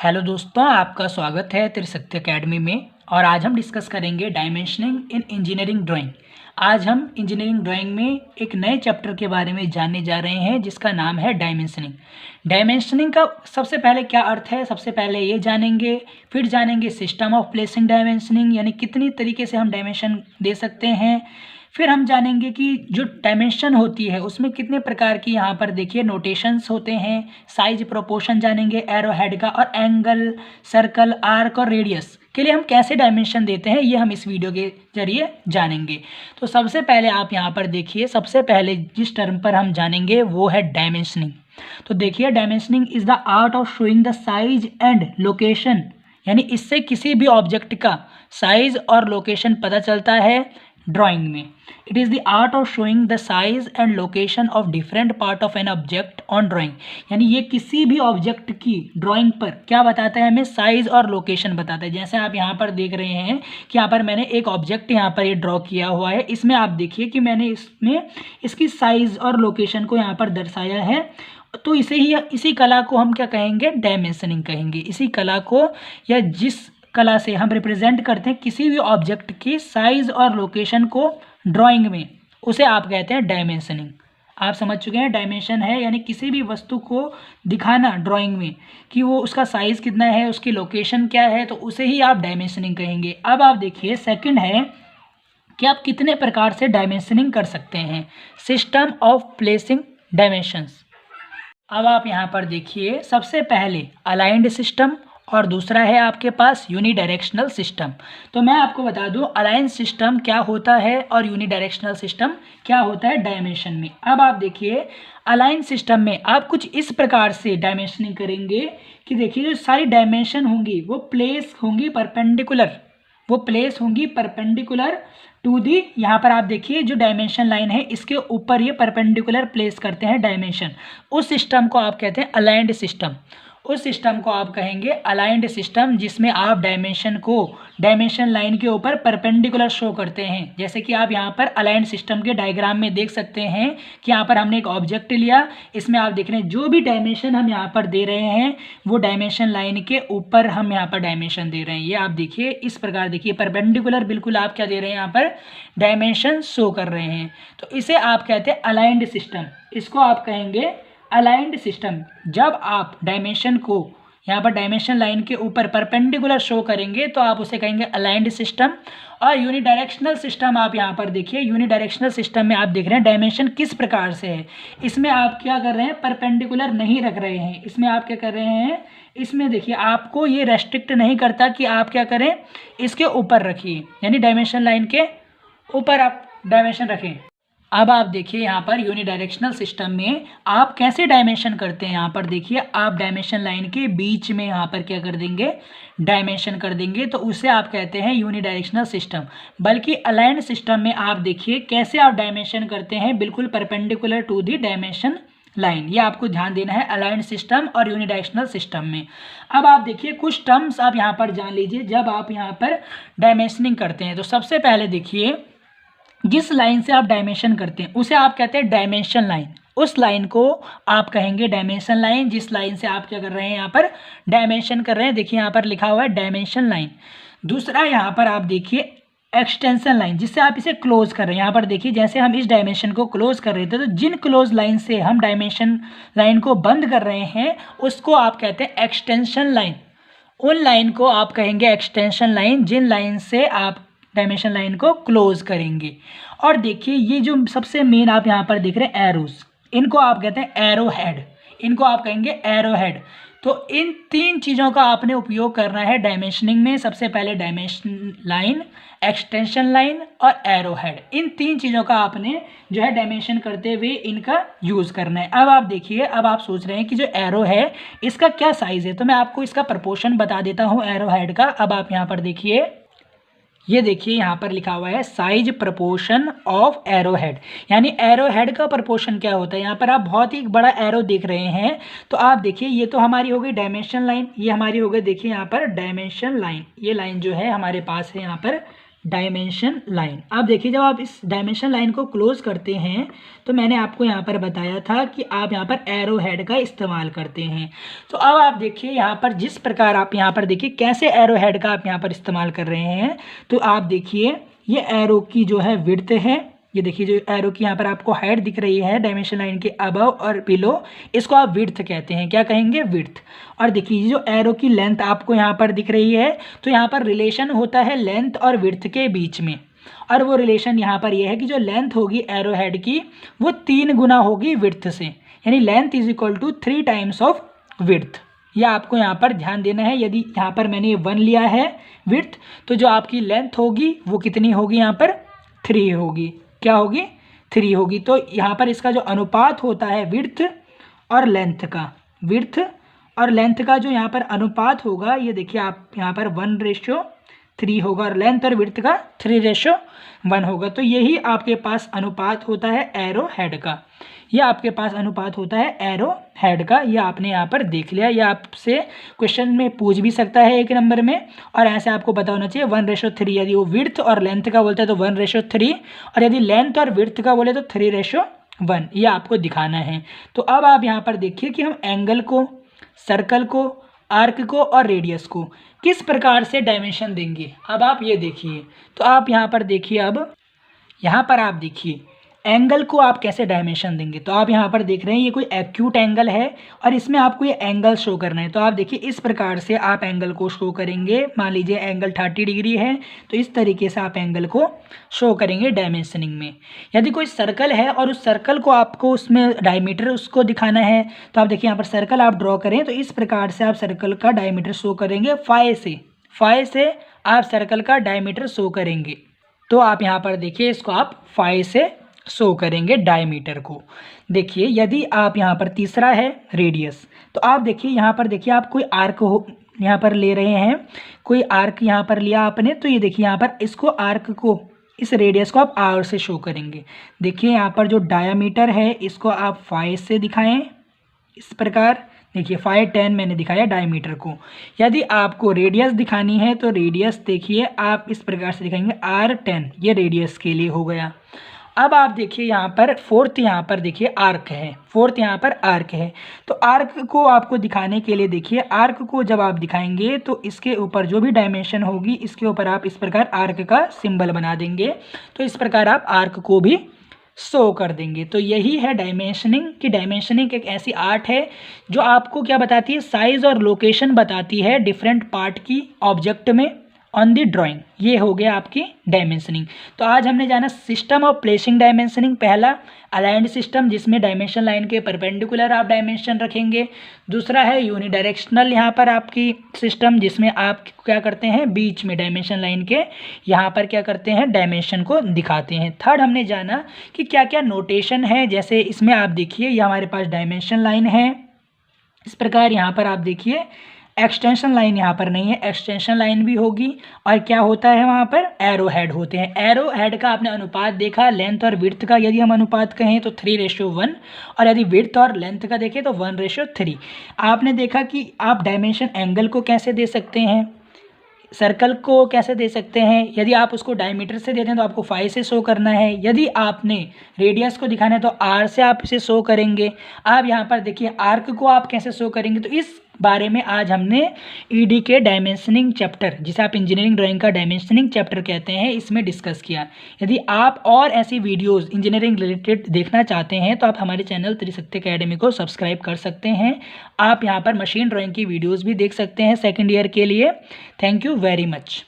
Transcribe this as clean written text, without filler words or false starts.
Hello दोस्तों, आपका स्वागत है त्रिशक्ति एकेडमी में। और आज हम डिस्कस करेंगे डायमेंशनिंग इन इंजीनियरिंग ड्राइंग। आज हम इंजीनियरिंग ड्राइंग में एक नए चैप्टर के बारे में जानने जा रहे हैं जिसका नाम है डायमेंशनिंग। डायमेंशनिंग का सबसे पहले क्या अर्थ है, सबसे पहले ये जानेंगे। फिर जानेंगे सिस्टम ऑफ प्लेसिंग डायमेंशनिंग, यानी कितनी तरीके से हम डायमेंशन दे सकते हैं। फिर हम जानेंगे कि जो डायमेंशन होती है उसमें कितने प्रकार की यहाँ पर देखिए नोटेशंस होते हैं। साइज प्रोपोर्शन जानेंगे एरो हेड का, और एंगल, सर्कल, आर्क और रेडियस के लिए हम कैसे डायमेंशन देते हैं ये हम इस वीडियो के जरिए जानेंगे। तो सबसे पहले आप यहाँ पर देखिए, सबसे पहले जिस टर्म पर हम जानेंगे वो है डायमेंशनिंग। तो देखिए, dimensioning is the art of showing the size and location, यानी इससे किसी भी ऑब्जेक्ट का साइज और लोकेशन पता चलता है ड्राइंग में। It is the art of showing the size and location of different part of an object on drawing, यानी ये किसी भी ऑब्जेक्ट की ड्राइंग पर क्या बताता है, हमें साइज और लोकेशन बताता है। जैसे आप यहाँ पर देख रहे हैं कि यहाँ पर मैंने एक ऑब्जेक्ट यहाँ पर ये ड्रॉ किया हुआ है। इसमें आप देखिए कि मैंने इसमें इसकी साइज और लोकेशन को यहाँ पर दर्शाया है। तो इसी कला को हम क्या कहेंगे, डायमेंशनिंग कहेंगे। इसी कला को, या जिस कला से हम रिप्रेजेंट करते हैं किसी भी ऑब्जेक्ट की साइज और लोकेशन को ड्राइंग में, उसे आप कहते हैं डायमेंशनिंग। आप समझ चुके हैं, डायमेंशन है यानी किसी भी वस्तु को दिखाना ड्राइंग में कि वो उसका साइज कितना है, उसकी लोकेशन क्या है, तो उसे ही आप डायमेंशनिंग कहेंगे। अब आप देखिए, सेकंड है कि आप कितने प्रकार से डायमेंशनिंग कर सकते हैं। System of placing dimensions. अब आप यहाँ पर देखिए, सबसे पहले अलाइंड सिस्टम और दूसरा है आपके पास यूनिडायरेक्शनल सिस्टम। तो मैं आपको बता दूं अलाइन सिस्टम क्या होता है और यूनिडायरेक्शनल सिस्टम क्या होता है डायमेंशन में। अब आप देखिए, अलाइन सिस्टम में आप कुछ इस प्रकार से डायमेंशनिंग करेंगे कि देखिए, जो सारी डायमेंशन होंगी वो प्लेस होंगी परपेंडिकुलर टू दी, यहाँ पर आप देखिए जो डायमेंशन लाइन है इसके ऊपर ये परपेंडिकुलर प्लेस करते हैं डायमेंशन। उस सिस्टम को आप कहते हैं अलाइंड सिस्टम। उस सिस्टम को आप कहेंगे अलाइंड सिस्टम, जिसमें आप डायमेंशन को डायमेंशन लाइन के ऊपर परपेंडिकुलर शो करते हैं। जैसे कि आप यहाँ पर अलाइंड सिस्टम के डायग्राम में देख सकते हैं कि यहाँ पर हमने एक ऑब्जेक्ट लिया, इसमें आप देख रहे हैं जो भी डायमेंशन हम यहाँ पर दे रहे हैं वो डायमेंशन लाइन के ऊपर हम यहाँ पर डायमेंशन दे रहे हैं। ये आप देखिए, इस प्रकार देखिए परपेंडिकुलर बिल्कुल आप क्या दे रहे हैं, यहाँ पर डायमेंशन शो कर रहे हैं। तो इसे आप कहते हैं अलाइंड सिस्टम। इसको आप कहेंगे अलाइंड सिस्टम। जब आप डायमेंशन को यहाँ पर डायमेंशन लाइन के ऊपर परपेंडिकुलर शो करेंगे तो आप उसे कहेंगे अलाइंड सिस्टम। और यूनिडायरेक्शनल सिस्टम आप यहाँ पर देखिए, यूनिडायरेक्शनल सिस्टम में आप देख रहे हैं डायमेंशन किस प्रकार से है। इसमें आप क्या कर रहे हैं, परपेंडिकुलर नहीं रख रहे हैं। इसमें आप क्या कर रहे हैं, इसमें देखिए आपको ये रेस्ट्रिक्ट नहीं करता कि आप क्या करें, इसके ऊपर रखिए, यानी डायमेंशन लाइन के ऊपर आप डायमेंशन रखें। अब आप देखिए यहाँ पर यूनिडायरेक्शनल सिस्टम में आप कैसे डायमेंशन करते हैं। यहाँ पर देखिए, आप डायमेंशन लाइन के बीच में यहाँ पर क्या कर देंगे, डायमेंशन कर देंगे, तो उसे आप कहते हैं यूनिडायरेक्शनल सिस्टम। बल्कि अलाइंड सिस्टम में आप देखिए कैसे आप डायमेंशन करते हैं, बिल्कुल perpendicular to the dimension line. ये आपको ध्यान देना है अलाइंड सिस्टम और यूनिडायरेक्शनल सिस्टम में। अब आप देखिए कुछ टर्म्स आप यहाँ पर जान लीजिए जब आप यहाँ पर डायमेंशनिंग करते हैं। तो सबसे पहले देखिए, जिस लाइन से आप डायमेंशन करते हैं उसे आप कहते हैं डायमेंशन लाइन। उस लाइन को आप कहेंगे डायमेंशन लाइन, जिस लाइन से आप क्या कर रहे हैं, यहाँ पर डायमेंशन कर रहे हैं। देखिए यहाँ पर लिखा हुआ है डायमेंशन लाइन। दूसरा यहाँ पर आप देखिए एक्सटेंशन लाइन, जिससे आप इसे क्लोज कर रहे हैं। यहाँ पर देखिए, जैसे हम इस डायमेंशन को क्लोज कर रहे थे, तो जिन क्लोज लाइन से हम डायमेंशन लाइन को बंद कर रहे हैं उसको आप कहते हैं एक्सटेंशन लाइन। उन लाइन को आप कहेंगे एक्सटेंशन लाइन जिन लाइन से आप डायमेंशन लाइन को क्लोज करेंगे। और देखिए, ये जो सबसे मेन आप यहाँ पर देख रहे हैं एरोज, इनको आप कहते हैं एरो हेड। इनको आप कहेंगे एरो हेड। तो इन तीन चीज़ों का आपने उपयोग करना है डायमेंशनिंग में। सबसे पहले डायमेंशन लाइन, एक्सटेंशन लाइन और एरो हेड, इन तीन चीज़ों का आपने जो है डायमेंशन करते हुए इनका यूज़ करना है। अब आप देखिए, अब आप सोच रहे हैं कि जो एरो है इसका क्या साइज़ है, तो मैं आपको इसका प्रपोर्शन बता देता हूँ एरो हेड का। अब आप यहाँ पर देखिए, ये देखिए यहाँ पर लिखा हुआ है size proportion of arrow head, यानी एरो हेड का प्रपोर्शन क्या होता है। यहाँ पर आप बहुत ही बड़ा एरो देख रहे हैं, तो आप देखिए ये तो हमारी हो गई डायमेंशन लाइन, ये हमारी हो गई देखिए यहाँ पर डायमेंशन लाइन। ये लाइन जो है हमारे पास है यहाँ पर डायमेंशन लाइन। आप देखिए जब आप इस डायमेंशन लाइन को क्लोज करते हैं तो मैंने आपको यहाँ पर बताया था कि आप यहाँ पर एरो हेड का इस्तेमाल करते हैं। तो अब आप देखिए यहाँ पर जिस प्रकार आप यहाँ पर देखिए कैसे एरो हेड का आप यहाँ पर इस्तेमाल कर रहे हैं। तो आप देखिए ये एरो की जो है विड्थ है, ये देखिए जो एरो की यहाँ पर आपको हाइट दिख रही है डायमेंशन लाइन के अबव और बिलो, इसको आप विड्थ कहते हैं। क्या कहेंगे? विड्थ। और देखिए जो एरो की लेंथ आपको यहाँ पर दिख रही है, तो यहाँ पर रिलेशन होता है लेंथ और विड्थ के बीच में, और वो रिलेशन यहाँ पर ये है कि जो लेंथ होगी एरो हेड की वो 3 गुना होगी विड्थ से, यानी length is equal to 3 times of width. यह आपको यहाँ पर ध्यान देना है। यदि यहाँ पर मैंने 1 लिया है विड्थ, तो जो आपकी लेंथ होगी वो कितनी होगी? यहाँ पर 3 होगी। क्या होगी? 3 होगी। तो यहाँ पर इसका जो अनुपात होता है विड्थ और लेंथ का, विड्थ और लेंथ का जो यहाँ पर अनुपात होगा, ये देखिए आप यहाँ पर 1:3 होगा, और लेंथ और विड्थ का 3:1 होगा। तो यही आपके पास अनुपात होता है एरो हेड का, यह आपके पास अनुपात होता है एरो हेड का। यह आपने यहाँ पर देख लिया। यह आपसे क्वेश्चन में पूछ भी सकता है 1 नंबर में, और ऐसे आपको पता होना चाहिए 1:3। यदि वो विड्थ और लेंथ का बोलता है तो 1:3, और यदि लेंथ और विड्थ का बोले तो 3:1। यह आपको दिखाना है। तो अब आप यहाँ पर देखिए कि हम एंगल को, सर्कल को, आर्क को और रेडियस को किस प्रकार से डायमेंशन देंगे। अब आप ये देखिए, तो आप यहाँ पर देखिए, अब यहाँ पर आप देखिए एंगल को आप कैसे डायमेंशन देंगे। तो आप यहाँ पर देख रहे हैं ये कोई एक्यूट एंगल है और इसमें आपको ये एंगल शो करना है। तो आप देखिए इस प्रकार से आप एंगल को शो करेंगे। मान लीजिए एंगल 30 डिग्री है, तो इस तरीके से आप एंगल को शो करेंगे डायमेंशनिंग में। यदि कोई सर्कल है और उस सर्कल को आपको उसमें डायमीटर उसको दिखाना है, तो आप देखिए यहाँ पर सर्कल आप ड्रॉ करें, तो इस प्रकार से आप सर्कल का डायमीटर शो करेंगे। फाई से आप सर्कल का डायमीटर शो करेंगे। तो आप यहाँ पर देखिए इसको आप फाई से शो करेंगे डायमीटर को। देखिए यदि आप यहाँ पर तीसरा है रेडियस, तो आप देखिए यहाँ पर देखिए आप कोई आर्क हो यहाँ पर ले रहे हैं, कोई आर्क यहाँ पर लिया आपने, तो ये देखिए यहाँ पर इसको आर्क को, इस रेडियस को आप आर से शो करेंगे। देखिए यहाँ पर जो डायमीटर है इसको आप 5 से दिखाएं इस प्रकार। देखिए 5, 10 मैंने दिखाया डायमीटर को। यदि आपको रेडियस दिखानी है तो रेडियस देखिए आप इस प्रकार से दिखाएंगे R10, ये रेडियस के लिए हो गया। अब आप देखिए यहाँ पर फोर्थ, यहाँ पर देखिए आर्क है, फोर्थ यहाँ पर आर्क है। तो आर्क को आपको दिखाने के लिए देखिए, आर्क को जब आप दिखाएंगे तो इसके ऊपर जो भी डायमेंशन होगी इसके ऊपर आप इस प्रकार आर्क का सिंबल बना देंगे। तो इस प्रकार आप आर्क को भी शो कर देंगे। तो यही है डायमेंशनिंग कि डायमेंशनिंग एक ऐसी आर्ट है जो आपको क्या बताती है? साइज और लोकेशन बताती है डिफरेंट पार्ट की ऑब्जेक्ट में ऑन दी ड्राइंग। ये हो गया आपकी डायमेंशनिंग। तो आज हमने जाना सिस्टम ऑफ प्लेसिंग डायमेंशनिंग। पहला अलाइंड सिस्टम जिसमें डायमेंशन लाइन के परपेंडिकुलर आप डायमेंशन रखेंगे। दूसरा है यूनिडायरेक्शनल यहाँ पर आपकी सिस्टम जिसमें आप क्या करते हैं, बीच में डायमेंशन लाइन के यहाँ पर क्या करते हैं, डायमेंशन को दिखाते हैं। थर्ड हमने जाना कि क्या क्या नोटेशन है, जैसे इसमें आप देखिए ये हमारे पास डायमेंशन लाइन है इस प्रकार। यहाँ पर आप देखिए एक्सटेंशन लाइन यहाँ पर नहीं है, एक्सटेंशन लाइन भी होगी। और क्या होता है वहाँ पर? एरो हेड होते हैं। एरो हेड का आपने अनुपात देखा, लेंथ और विड्थ का यदि हम अनुपात कहें तो 3:1, और यदि विड्थ और लेंथ का देखें तो 1:3। आपने देखा कि आप डायमेंशन एंगल को कैसे दे सकते हैं, सर्कल को कैसे दे सकते हैं। यदि आप उसको डायमीटर से देते हैं तो आपको 5 से शो करना है। यदि आपने रेडियस को दिखाना है तो R से आप इसे शो करेंगे। आप यहाँ पर देखिए आर्क को आप कैसे शो करेंगे। तो इस बारे में आज हमने ईडी के डायमेंशनिंग चैप्टर, जिसे आप इंजीनियरिंग ड्राइंग का डायमेंशनिंग चैप्टर कहते हैं, इसमें डिस्कस किया। यदि आप और ऐसी वीडियोस इंजीनियरिंग रिलेटेड देखना चाहते हैं तो आप हमारे चैनल त्रिशक्ति एकेडमी को सब्सक्राइब कर सकते हैं। आप यहाँ पर मशीन ड्राइंग की वीडियोस भी देख सकते हैं सेकंड ईयर के लिए। Thank you very much.